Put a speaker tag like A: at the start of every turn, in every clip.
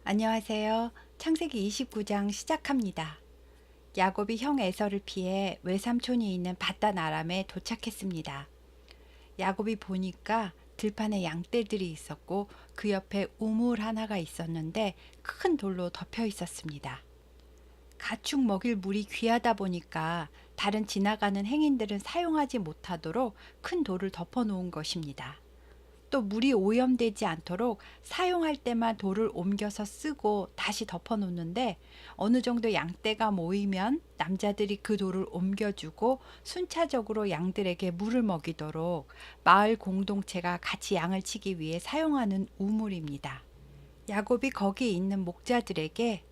A: 안녕하세요. 창세기 29장 시작합니다. 야곱이 형 에서를 피해 외삼촌이 있는 바단 아람에 도착했습니다. 야곱이 보니까 들판에 양떼들이 있었고 그 옆에 우물 하나가 있었는데 큰 돌로 덮여 있었습니다. 가축 먹일 물이 귀하다 보니까 다른 지나가는 행인들은 사용하지 못하도록 큰 돌을 덮어 놓은 것입니다. 또 물이 오염되지 않도록 사용할 때만 돌을 옮겨서 쓰고 다시 덮어 놓는데 어느 정도 양떼가 모이면 남자들이 그 돌을 옮겨주고 순차적으로 양들에게 물을 먹이도록 마을 공동체가 같이 양을 치기 위해 사용하는 우물입니다. 야곱이 거기 있는 목자들에게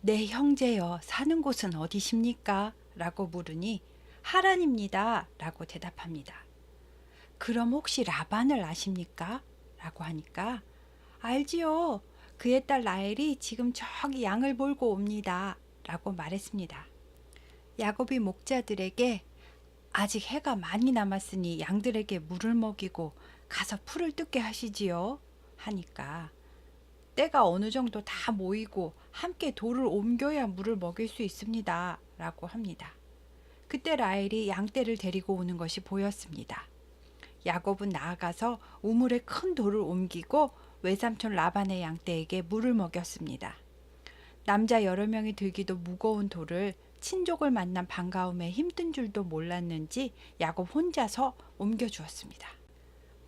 A: 내 형제여 사는 곳은 어디십니까? 라고 물으니 하란입니다. 라고 대답합니다. 그럼 혹시 라반을 아십니까? 라고 하니까 알지요. 그의 딸 라헬이 지금 저기 양을 몰고 옵니다. 라고 말했습니다. 야곱이 목자들에게 아직 해가 많이 남았으니 양들에게 물을 먹이고 가서 풀을 뜯게 하시지요. 하니까 때가 어느 정도 다 모이고 함께 돌을 옮겨야 물을 먹일 수 있습니다. 라고 합니다. 그때 라헬이 양떼를 데리고 오는 것이 보였습니다. 야곱은 나아가서 우물에 큰 돌을 옮기고 외삼촌 라반의 양떼에게 물을 먹였습니다. 남자 여러 명이 들기도 무거운 돌을 친족을 만난 반가움에 힘든 줄도 몰랐는지 야곱 혼자서 옮겨주었습니다.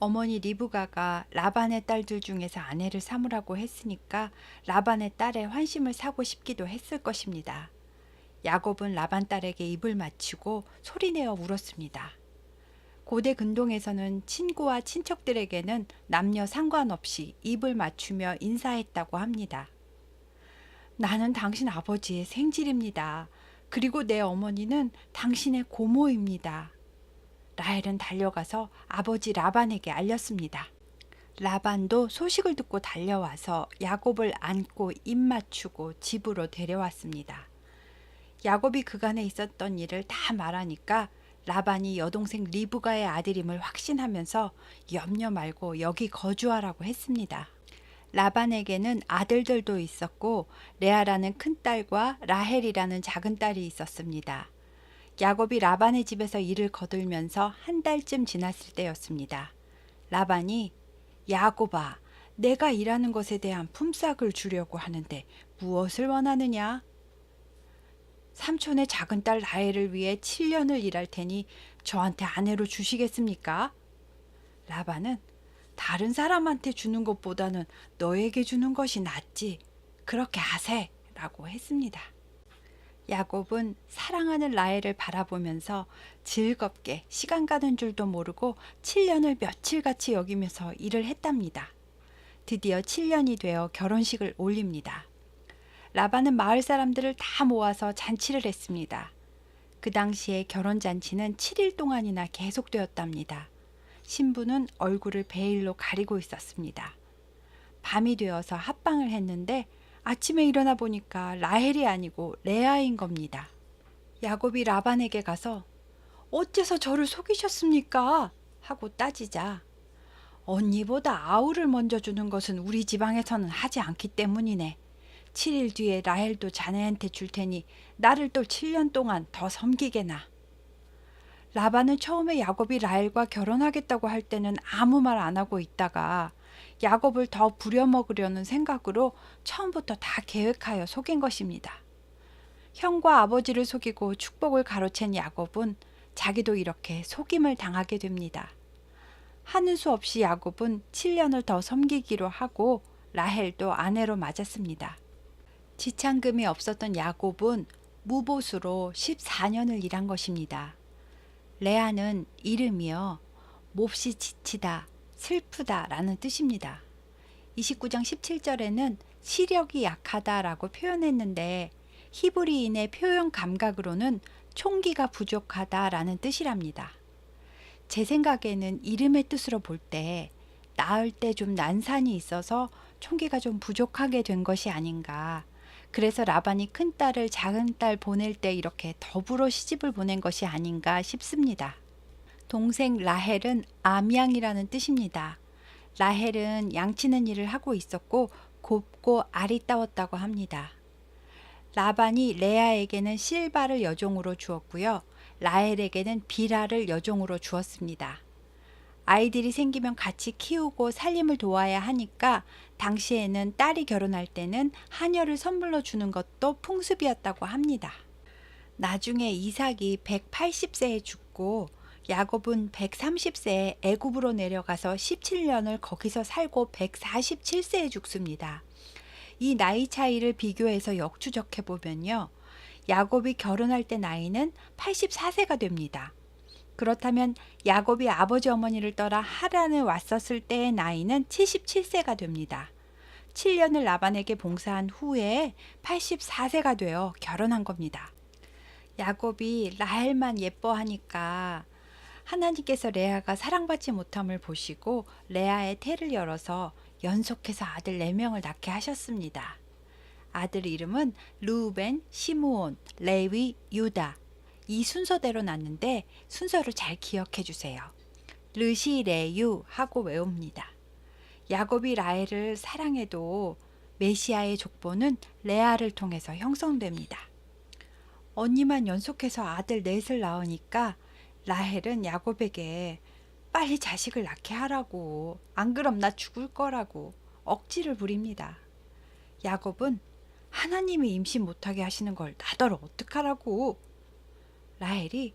A: 어머니 리브가가 라반의 딸들 중에서 아내를 삼으라고 했으니까 라반의 딸의 환심을 사고 싶기도 했을 것입니다. 야곱은 라반 딸에게 입을 맞추고 소리내어 울었습니다. 고대 근동에서는 친구와 친척들에게는 남녀 상관없이 입을 맞추며 인사했다고 합니다. 나는 당신 아버지의 생질입니다. 그리고 내 어머니는 당신의 고모입니다. 라헬은 달려가서 아버지 라반에게 알렸습니다. 라반도 소식을 듣고 달려와서 야곱을 안고 입 맞추고 집으로 데려왔습니다. 야곱이 그간에 있었던 일을 다 말하니까 라반이 여동생 리브가의 아들임을 확신하면서 염려 말고 여기 거주하라고 했습니다. 라반에게는 아들들도 있었고 레아라는 큰딸과 라헬이라는 작은 딸이 있었습니다. 야곱이 라반의 집에서 일을 거들면서 한 달쯤 지났을 때였습니다. 라반이 야곱아, 내가 일하는 것에 대한 품삯을 주려고 하는데 무엇을 원하느냐? 삼촌의 작은 딸 라헬을 위해 7년을 일할 테니 저한테 아내로 주시겠습니까? 라반은 다른 사람한테 주는 것보다는 너에게 주는 것이 낫지. 그렇게 하세. 라고 했습니다. 야곱은 사랑하는 라헬을 바라보면서 즐겁게 시간 가는 줄도 모르고 7년을 며칠같이 여기면서 일을 했답니다. 드디어 7년이 되어 결혼식을 올립니다. 라반은 마을 사람들을 다 모아서 잔치를 했습니다. 그 당시에 결혼잔치는 7일 동안이나 계속되었답니다. 신부는 얼굴을 베일로 가리고 있었습니다. 밤이 되어서 합방을 했는데 아침에 일어나 보니까 라헬이 아니고 레아인 겁니다. 야곱이 라반에게 가서 어째서 저를 속이셨습니까? 하고 따지자 언니보다 아우를 먼저 주는 것은 우리 지방에서는 하지 않기 때문이네. 7일 뒤에 라헬도 자네한테 줄 테니 나를 또 7년 동안 더 섬기게나. 라반은 처음에 야곱이 라헬과 결혼하겠다고 할 때는 아무 말 안 하고 있다가 야곱을 더 부려먹으려는 생각으로 처음부터 다 계획하여 속인 것입니다. 형과 아버지를 속이고 축복을 가로챈 야곱은 자기도 이렇게 속임을 당하게 됩니다. 하는 수 없이 야곱은 7년을 더 섬기기로 하고 라헬도 아내로 맞았습니다. 지참금이 없었던 야곱은 무보수로 14년을 일한 것입니다. 레아는 이름이요 몹시 지치다, 슬프다 라는 뜻입니다. 29장 17절에는 시력이 약하다 라고 표현했는데 히브리인의 표현 감각으로는 총기가 부족하다 라는 뜻이랍니다. 제 생각에는 이름의 뜻으로 볼 때 낳을 때 좀 난산이 있어서 총기가 좀 부족하게 된 것이 아닌가. 그래서 라반이 큰딸을 작은딸 보낼 때 이렇게 더불어 시집을 보낸 것이 아닌가 싶습니다. 동생 라헬은 암양이라는 뜻입니다. 라헬은 양치는 일을 하고 있었고 곱고 아리따웠다고 합니다. 라반이 레아에게는 실바를 여종으로 주었고요. 라헬에게는 빌하를 여종으로 주었습니다. 아이들이 생기면 같이 키우고 살림을 도와야 하니까 당시에는 딸이 결혼할 때는 하녀를 선물로 주는 것도 풍습이었다고 합니다. 나중에 이삭이 180세에 죽고 야곱은 130세에 애굽으로 내려가서 17년을 거기서 살고 147세에 죽습니다. 이 나이 차이를 비교해서 역추적해 보면요. 야곱이 결혼할 때 나이는 84세가 됩니다. 그렇다면 야곱이 아버지 어머니를 떠나 하란에 왔었을 때의 나이는 77세가 됩니다. 7년을 라반에게 봉사한 후에 84세가 되어 결혼한 겁니다. 야곱이 라헬만 예뻐하니까 하나님께서 레아가 사랑받지 못함을 보시고 레아의 태를 열어서 연속해서 아들 4명을 낳게 하셨습니다. 아들 이름은 르우벤, 시므온, 레위, 유다. 이 순서대로 낳는데 순서를 잘 기억해 주세요. 르시레유 하고 외웁니다. 야곱이 라헬을 사랑해도 메시아의 족보는 레아를 통해서 형성됩니다. 언니만 연속해서 아들 넷을 낳으니까 라헬은 야곱에게 빨리 자식을 낳게 하라고, 안 그럼 나 죽을 거라고 억지를 부립니다. 야곱은 하나님이 임신 못하게 하시는 걸 나더러 어떡하라고. 라헬이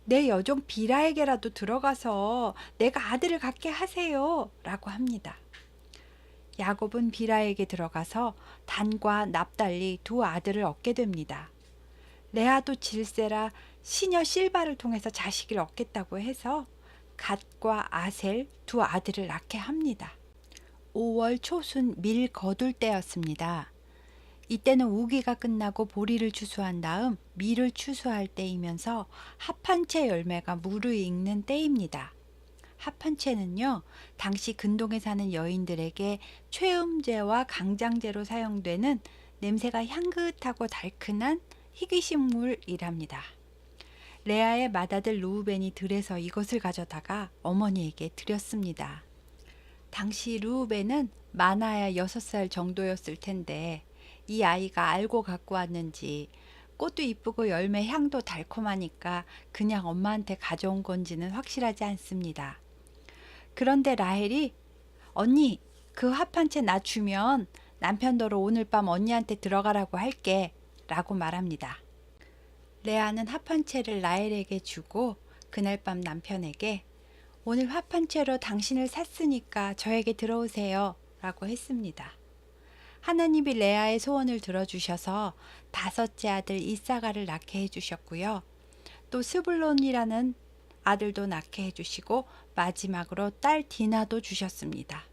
A: 내 여종 빌하에게라도 들어가서 내가 아들을 갖게 하세요 라고 합니다. 야곱은 빌하에게 들어가서 단과 납달리 2 아들을 얻게 됩니다. 레아도 질세라 시녀 실바를 통해서 자식을 얻겠다고 해서 갓과 아셀 2 아들을 낳게 합니다. 5월 초순 밀 거둘 때였습니다. 이때는 우기가 끝나고 보리를 추수한 다음 밀을 추수할 때이면서 합한채 열매가 무르익는 때입니다. 합한채는요, 당시 근동에 사는 여인들에게 최음제와 강장제로 사용되는 냄새가 향긋하고 달큰한 희귀식물이랍니다. 레아의 맏아들 르우벤이 들에서 이것을 가져다가 어머니에게 드렸습니다. 당시 르우벤은 많아야 6살 정도였을 텐데 이 아이가 알고 갖고 왔는지 꽃도 이쁘고 열매 향도 달콤하니까 그냥 엄마한테 가져온 건지는 확실하지 않습니다. 그런데 라헬이 언니 그 합한채 나 주면 남편더러 오늘 밤 언니한테 들어가라고 할게 라고 말합니다. 레아는 합한채를 라헬에게 주고 그날 밤 남편에게 오늘 합한채로 당신을 샀으니까 저에게 들어오세요 라고 했습니다. 하나님이 레아의 소원을 들어주셔서 5째 아들 이사가를 낳게 해주셨고요. 또 스불론이라는 아들도 낳게 해주시고 마지막으로 딸 디나도 주셨습니다.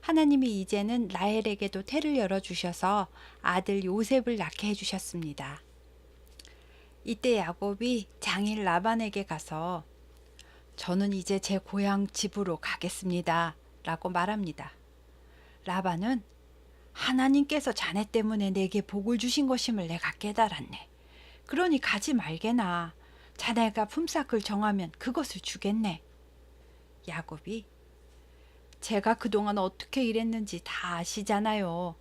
A: 하나님이 이제는 라헬에게도 태를 열어주셔서 아들 요셉을 낳게 해주셨습니다. 이때 야곱이 장인 라반에게 가서 저는 이제 제 고향 집으로 가겠습니다 라고 말합니다. 라반은 하나님께서 자네 때문에 내게 복을 주신 것임을 내가 깨달았네. 그러니 가지 말게나. 자네가 품삯을 정하면 그것을 주겠네. 야곱이 제가 그동안 어떻게 일했는지 다 아시잖아요.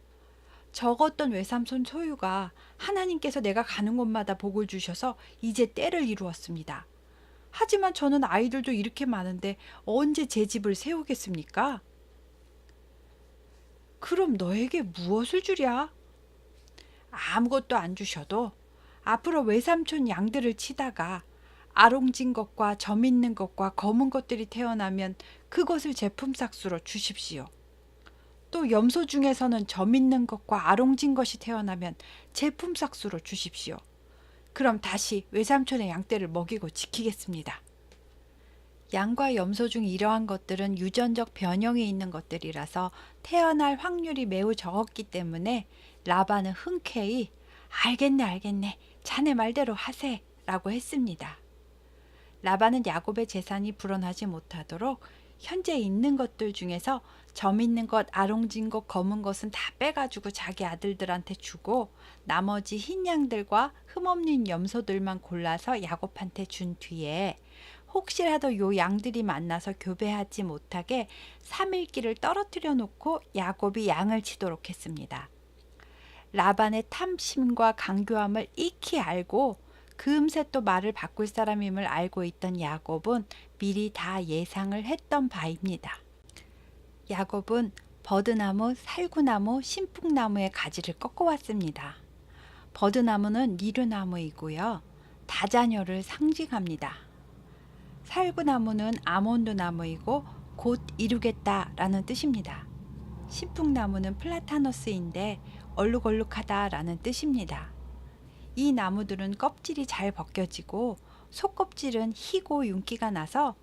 A: 적었던 외삼촌 소유가 하나님께서 내가 가는 곳마다 복을 주셔서 이제 때를 이루었습니다. 하지만 저는 아이들도 이렇게 많은데 언제 제 집을 세우겠습니까? 그럼 너에게 무엇을 주랴? 아무것도 안 주셔도 앞으로 외삼촌 양들을 치다가 아롱진 것과 점 있는 것과 검은 것들이 태어나면 그것을 제 품삯으로 주십시오. 또 염소 중에서는 점 있는 것과 아롱진 것이 태어나면 제 품삯으로 주십시오. 그럼 다시 외삼촌의 양떼를 먹이고 지키겠습니다. 양과 염소 중 이러한 것들은 유전적 변형이 있는 것들이라서 태어날 확률이 매우 적었기 때문에 라반은 흔쾌히 알겠네 자네 말대로 하세 라고 했습니다. 라반은 야곱의 재산이 불어나지 못하도록 현재 있는 것들 중에서 점 있는 것, 아롱진 것, 검은 것은 다 빼가지고 자기 아들들한테 주고 나머지 흰 양들과 흠없는 염소들만 골라서 야곱한테 준 뒤에 혹시라도 요 양들이 만나서 교배하지 못하게 3일기를 떨어뜨려 놓고 야곱이 양을 치도록 했습니다. 라반의 탐심과 강교함을 익히 알고 금세 또 말을 바꿀 사람임을 알고 있던 야곱은 미리 다 예상을 했던 바입니다. 야곱은 버드나무, 살구나무, 신풍나무의 가지를 꺾어왔습니다. 버드나무는 니르나무이고요. 다자녀를 상징합니다. 살구나무는 아몬드 나무이고 곧 이루겠다라는 뜻입니다. 신풍나무는 플라타너스인데 얼룩얼룩하다라는 뜻입니다. 이 나무들은 껍질이 잘 벗겨지고 속껍질은 희고 윤기가 나서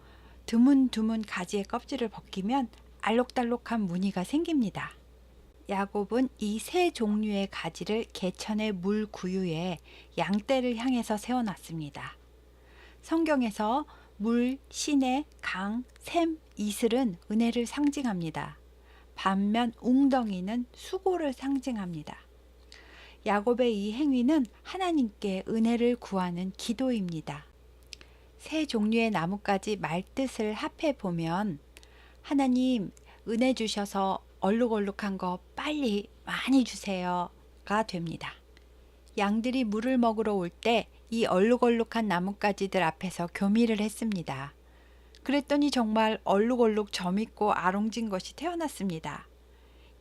A: 드문드문 가지의 껍질을 벗기면 알록달록한 무늬가 생깁니다. 야곱은 이 세 종류의 가지를 개천의 물 구유에 양떼를 향해서 세워놨습니다. 성경에서 물, 시내, 강, 샘, 이슬은 은혜를 상징합니다. 반면 웅덩이는 수고를 상징합니다. 야곱의 이 행위는 하나님께 은혜를 구하는 기도입니다. 세 종류의 나뭇가지 말뜻을 합해 보면 하나님 은혜 주셔서 얼룩얼룩한 거 빨리 많이 주세요가 됩니다. 양들이 물을 먹으러 올 때 이 얼룩얼룩한 나뭇가지들 앞에서 교미를 했습니다. 그랬더니 정말 얼룩얼룩 점있고 아롱진 것이 태어났습니다.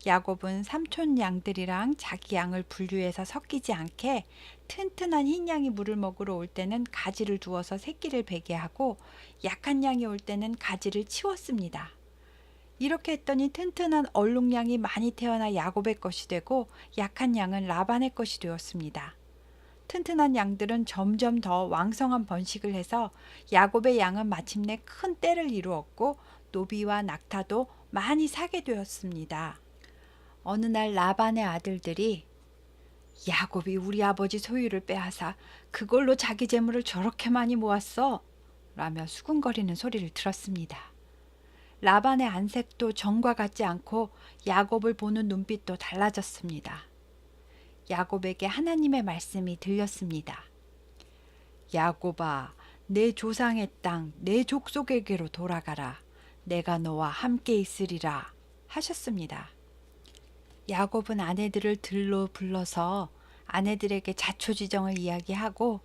A: 야곱은 삼촌 양들이랑 자기 양을 분류해서 섞이지 않게 튼튼한 흰 양이 물을 먹으러 올 때는 가지를 두어서 새끼를 베게 하고 약한 양이 올 때는 가지를 치웠습니다. 이렇게 했더니 튼튼한 얼룩양이 많이 태어나 야곱의 것이 되고 약한 양은 라반의 것이 되었습니다. 튼튼한 양들은 점점 더 왕성한 번식을 해서 야곱의 양은 마침내 큰 떼를 이루었고 노비와 낙타도 많이 사게 되었습니다. 어느 날 라반의 아들들이 야곱이 우리 아버지 소유를 빼앗아 그걸로 자기 재물을 저렇게 많이 모았어 라며 수군거리는 소리를 들었습니다. 라반의 안색도 전과 같지 않고 야곱을 보는 눈빛도 달라졌습니다. 야곱에게 하나님의 말씀이 들렸습니다. 야곱아, 내 조상의 땅, 내 족속에게로 돌아가라. 내가 너와 함께 있으리라 하셨습니다. 야곱은 아내들을 들로 불러서 아내들에게 자초지정을 이야기하고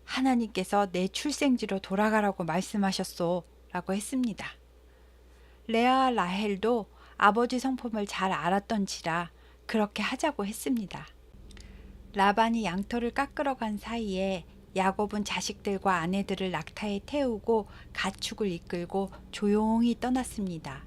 A: 하나님께서 내 출생지로 돌아가라고 말씀하셨소 라고 했습니다. 레아와 라헬도 아버지 성품을 잘 알았던지라 그렇게 하자고 했습니다. 라반이 양털을 깎으러 간 사이에 야곱은 자식들과 아내들을 낙타에 태우고 가축을 이끌고 조용히 떠났습니다.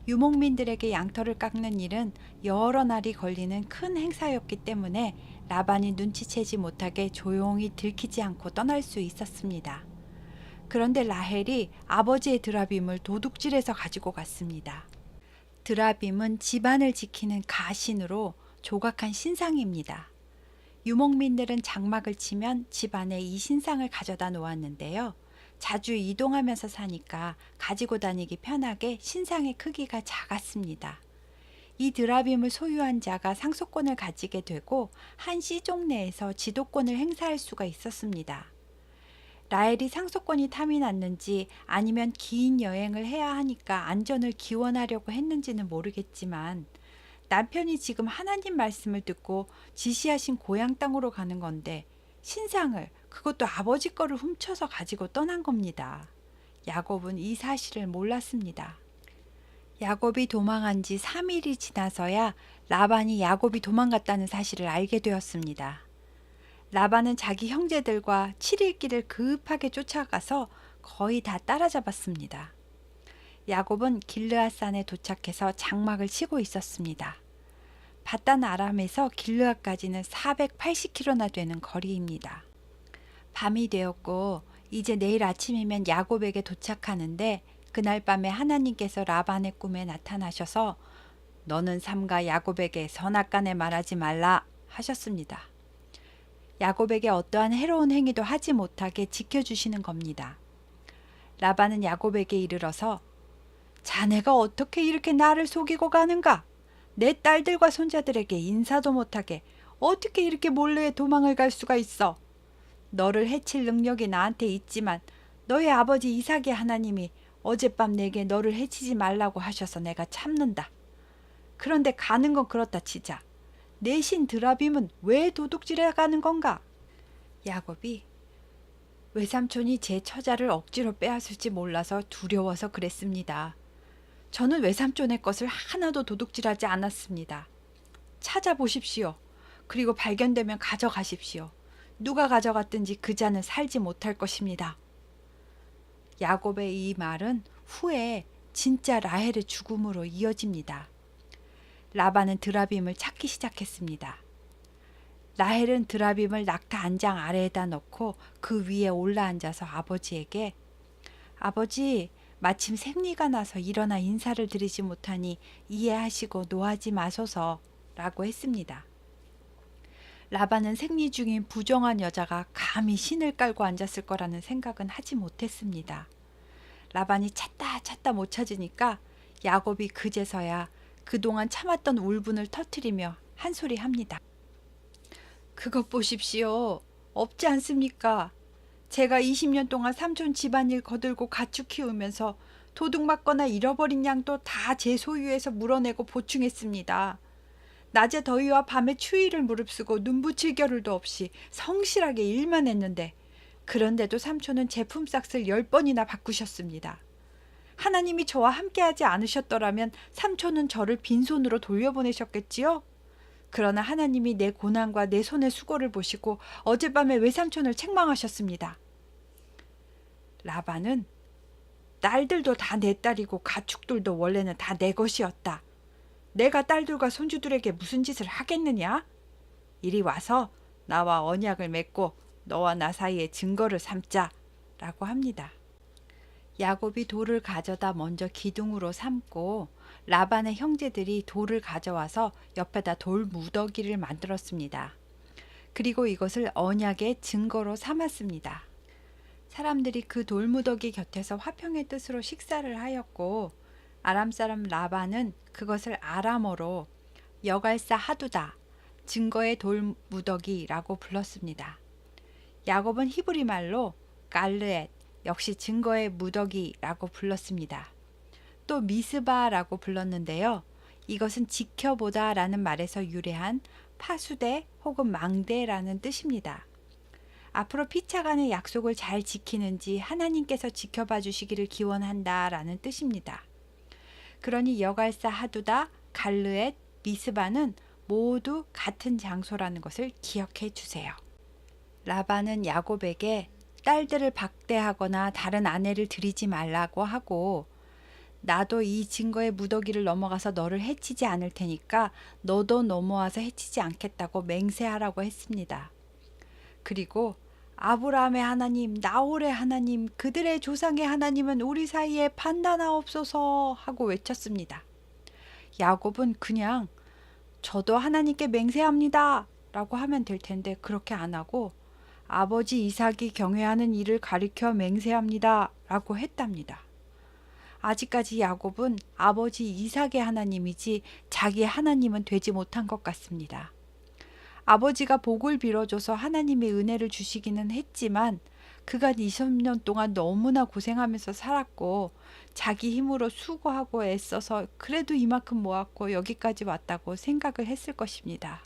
A: 유목민들에게 양털을 깎는 일은 여러 날이 걸리는 큰 행사였기 때문에 라반이 눈치채지 못하게 조용히 들키지 않고 떠날 수 있었습니다. 그런데 라헬이 아버지의 드라빔을 도둑질해서 가지고 갔습니다. 드라빔은 집안을 지키는 가신으로 조각한 신상입니다. 유목민들은 장막을 치면 집안에 이 신상을 가져다 놓았는데요. 자주 이동하면서 사니까 가지고 다니기 편하게 신상의 크기가 작았습니다. 이 드라빔을 소유한 자가 상속권을 가지게 되고 한 시종 내에서 지도권을 행사할 수가 있었습니다. 라헬이 상속권이 탐이 났는지 아니면 긴 여행을 해야 하니까 안전을 기원하려고 했는지는 모르겠지만 남편이 지금 하나님 말씀을 듣고 지시하신 고향 땅으로 가는 건데 신상을 그것도 아버지 거를 훔쳐서 가지고 떠난 겁니다. 야곱은 이 사실을 몰랐습니다. 야곱이 도망한 지 3일이 지나서야 라반이 야곱이 도망갔다는 사실을 알게 되었습니다. 라반은 자기 형제들과 7일길을 급하게 쫓아가서 거의 다 따라잡았습니다. 야곱은 길르앗산에 도착해서 장막을 치고 있었습니다. 바단 아람에서 길르앗까지는 480km나 되는 거리입니다. 밤이 되었고 이제 내일 아침이면 야곱에게 도착하는데 그날 밤에 하나님께서 라반의 꿈에 나타나셔서 너는 삼가 야곱에게 선악간에 말하지 말라 하셨습니다. 야곱에게 어떠한 해로운 행위도 하지 못하게 지켜주시는 겁니다. 라반은 야곱에게 이르러서 자네가 어떻게 이렇게 나를 속이고 가는가? 내 딸들과 손자들에게 인사도 못하게 어떻게 이렇게 몰래 도망을 갈 수가 있어? 너를 해칠 능력이 나한테 있지만 너의 아버지 이삭의 하나님이 어젯밤 내게 너를 해치지 말라고 하셔서 내가 참는다. 그런데 가는 건 그렇다 치자. 내 신 드라빔은 왜 도둑질해 가는 건가? 야곱이 외삼촌이 제 처자를 억지로 빼앗을지 몰라서 두려워서 그랬습니다. 저는 외삼촌의 것을 하나도 도둑질하지 않았습니다. 찾아보십시오. 그리고 발견되면 가져가십시오. 누가 가져갔든지 그 자는 살지 못할 것입니다. 야곱의 이 말은 후에 진짜 라헬의 죽음으로 이어집니다. 라반은 드라빔을 찾기 시작했습니다. 라헬은 드라빔을 낙타 안장 아래에다 넣고 그 위에 올라앉아서 아버지에게 아버지, 마침 생리가 나서 일어나 인사를 드리지 못하니 이해하시고 노하지 마소서 라고 했습니다. 라반은 생리 중인 부정한 여자가 감히 신을 깔고 앉았을 거라는 생각은 하지 못했습니다. 라반이 찾다 못 찾으니까 야곱이 그제서야 그동안 참았던 울분을 터뜨리며 한 소리 합니다. 그것 보십시오. 없지 않습니까? 제가 20년 동안 삼촌 집안일 거들고 가축 키우면서 도둑맞거나 잃어버린 양도 다 제 소유에서 물어내고 보충했습니다. 낮의 더위와 밤의 추위를 무릅쓰고 눈붙일 겨를도 없이 성실하게 일만 했는데 그런데도 삼촌은 제 품삯을 10번이나 바꾸셨습니다. 하나님이 저와 함께하지 않으셨더라면 삼촌은 저를 빈손으로 돌려보내셨겠지요? 그러나 하나님이 내 고난과 내 손의 수고를 보시고 어젯밤에 외삼촌을 책망하셨습니다. 라반은 딸들도 다 내 딸이고 가축들도 원래는 다 내 것이었다. 내가 딸들과 손주들에게 무슨 짓을 하겠느냐? 이리 와서 나와 언약을 맺고 너와 나 사이에 증거를 삼자 라고 합니다. 야곱이 돌을 가져다 먼저 기둥으로 삼고 라반의 형제들이 돌을 가져와서 옆에다 돌 무더기를 만들었습니다. 그리고 이것을 언약의 증거로 삼았습니다. 사람들이 그 돌무더기 곁에서 화평의 뜻으로 식사를 하였고 아람 사람 라반은 그것을 아람어로 여갈사 하두다, 증거의 돌무더기라고 불렀습니다. 야곱은 히브리 말로 갈르엣, 역시 증거의 무더기라고 불렀습니다. 또 미스바라고 불렀는데요. 이것은 지켜보다 라는 말에서 유래한 파수대 혹은 망대라는 뜻입니다. 앞으로 피차간의 약속을 잘 지키는지 하나님께서 지켜봐 주시기를 기원한다 라는 뜻입니다. 그러니 여갈사 하두다, 갈르엣, 미스바는 모두 같은 장소라는 것을 기억해 주세요. 라반은 야곱에게 딸들을 박대하거나 다른 아내를 들이지 말라고 하고 나도 이 증거의 무더기를 넘어가서 너를 해치지 않을 테니까 너도 넘어와서 해치지 않겠다고 맹세하라고 했습니다. 그리고 아브라함의 하나님, 나홀의 하나님, 그들의 조상의 하나님은 우리 사이에 판단하옵소서 하고 외쳤습니다. 야곱은 그냥 저도 하나님께 맹세합니다 라고 하면 될 텐데 그렇게 안 하고 아버지 이삭이 경외하는 일을 가리켜 맹세합니다 라고 했답니다. 아직까지 야곱은 아버지 이삭의 하나님이지 자기 하나님은 되지 못한 것 같습니다. 아버지가 복을 빌어줘서 하나님의 은혜를 주시기는 했지만 그간 20년 동안 너무나 고생하면서 살았고 자기 힘으로 수고하고 애써서 그래도 이만큼 모았고 여기까지 왔다고 생각을 했을 것입니다.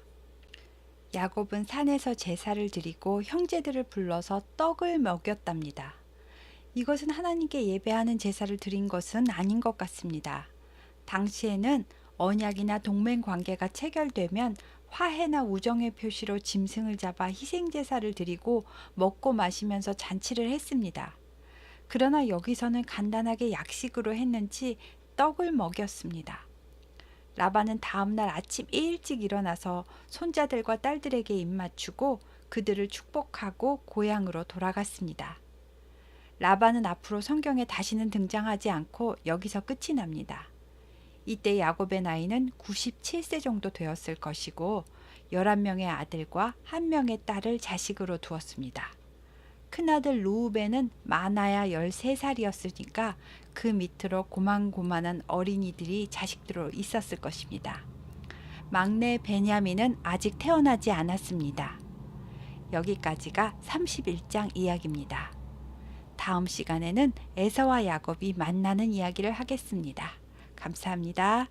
A: 야곱은 산에서 제사를 드리고 형제들을 불러서 떡을 먹였답니다. 이것은 하나님께 예배하는 제사를 드린 것은 아닌 것 같습니다. 당시에는 언약이나 동맹 관계가 체결되면 화해나 우정의 표시로 짐승을 잡아 희생제사를 드리고 먹고 마시면서 잔치를 했습니다. 그러나 여기서는 간단하게 약식으로 했는지 떡을 먹였습니다. 라반은 다음날 아침 일찍 일어나서 손자들과 딸들에게 입맞추고 그들을 축복하고 고향으로 돌아갔습니다. 라반은 앞으로 성경에 다시는 등장하지 않고 여기서 끝이 납니다. 이때 야곱의 나이는 97세 정도 되었을 것이고 11명의 아들과 1명의 딸을 자식으로 두었습니다. 큰아들 루우벤은 많아야 13살이었으니까 그 밑으로 고만고만한 어린이들이 자식들로 있었을 것입니다. 막내 베냐민은 아직 태어나지 않았습니다. 여기까지가 31장 이야기입니다. 다음 시간에는 에서와 야곱이 만나는 이야기를 하겠습니다. 감사합니다.